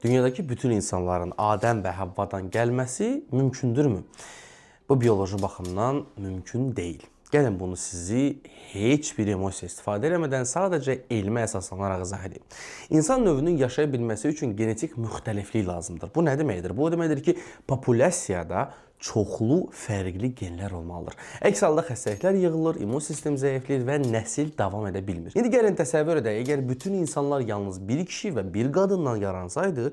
Dünyadaki bütün insanların Adəm və Havvadan gəlməsi mümkündürmü? Bu biyoloji baxımdan mümkün deyil. Gəlin bunu sizi heç bir emosiya istifadə etmədən sadəcə elmə əsaslanaraq izah edeyim. İnsan növünün yaşaya bilməsi üçün genetik müxtəliflik lazımdır. Bu nə deməkdir? Bu deməkdir ki, populyasiyada çoxlu fərqli genlər olmalıdır. Əks halda xəstəliklər yığılır, immun sistem zəifləyir və nəsil davam edə bilmir. İndi gəlin təsəvvür edək, əgər bütün insanlar yalnız bir kişi və bir qadından yaransaydı,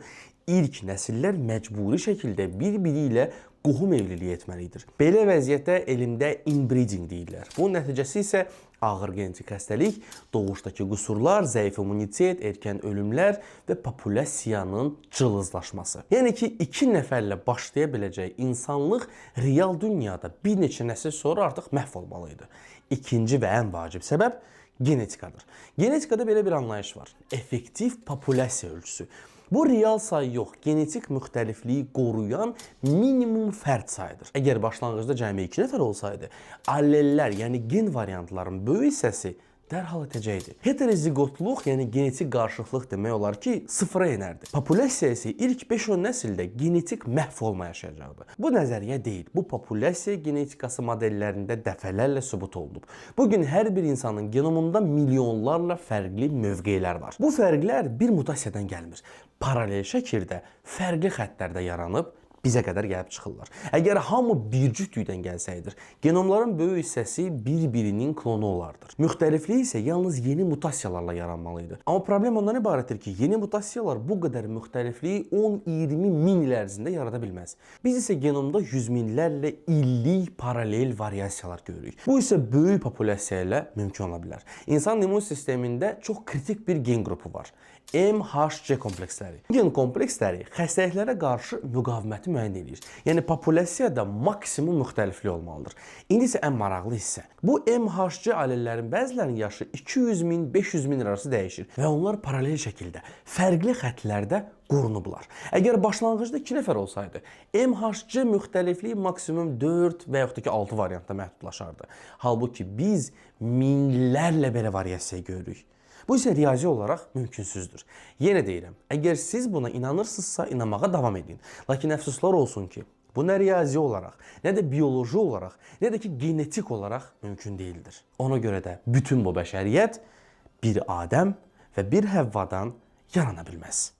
ilk nəsillər məcburi şəkildə bir-biri ilə qohum evliliyi etməlidir. Belə vəziyyətə elmdə inbreeding deyirlər. Bunun nəticəsi isə ağır genetik xəstəlik, doğuşdakı qüsurlar, zəif immunitet, erkən ölümlər və populyasiyanın cılızlaşması. Yəni ki, 2 nəfərlə başlaya biləcək insanlıq real dünyada bir neçə nəsil sonra artıq məhv olmalıydı. İkinci və ən vacib səbəb genetikadır. Genetikada belə bir anlayış var. Effektiv populyasiya ölçüsü. Bu real sayı yox, genetik müxtəlifliyi qoruyan minimum fərd sayıdır. Əgər başlanğıcda cəmi 2 nəfər olsaydı, allellər, yəni gen variantların böyük hissəsi dərhal etəcəkdi. Heterozigotluq, yəni genetik qarşılıqlıq demək olar ki, sıfıra enərdi. Populyasiya isə ilk 5-10 nəsildə genetik məhv olma yaşayacaqdı. Bu nəzəriyyə deyil. Bu populyasiya genetikası modellərində dəfələrlə sübut olunub. Bugün hər bir insanın genomunda milyonlarla fərqli mövqelər var. Bu fərqlər bir mutasiyadan gəlmir. Paralel şəkildə fərqli xəttlərdə yaranıb bizə qədər gəlib çıxırlar. Əgər hamı bir cütlükdən gəlsəydir, genomların böyük hissəsi bir-birinin klonu olardır. Müxtəliflik isə yalnız yeni mutasiyalarla yaranmalıydı. Amma problem ondan ibarətdir ki, yeni mutasiyalar bu qədər müxtəlifliyi 10-20 min il ərzində yarada bilməz. Biz isə genomda yüz minlərlə illik paralel variasiyalar görürük. Bu isə böyük populyasiya ilə mümkün ola bilər. İnsan immun sistemində çox kritik bir gen qrupu var. MHC kompleksləri. Gen kompleksləri xəstəliklərə qarşı müqaviməti müəyyən edir. Yəni populyasiyada maksimum müxtəliflik olmalıdır. İndi isə ən maraqlı hissə. Bu MHC allellərin bəzilərinin yaşı 200 min, 500 min arası dəyişir və onlar paralel şəkildə fərqli xəttlərdə qorunublar. Əgər başlanğıcda 2 nəfər olsaydı, MHC müxtəlifliyi maksimum 4 və yaxud da ki 6 variantda məhdudlaşardı. Halbuki biz minlərlə belə variasiya görürük. Bu isə riyazi olaraq mümkünsüzdür. Yenə deyirəm, əgər siz buna inanırsınızsa inanmağa davam edin. Lakin əfsuslar olsun ki, bu nə riyazi olaraq, nə də bioloji olaraq, nə də ki genetik olaraq mümkün deyildir. Ona görə də bütün bu bəşəriyyət bir Adəm və bir Həvvadan yarana bilməz.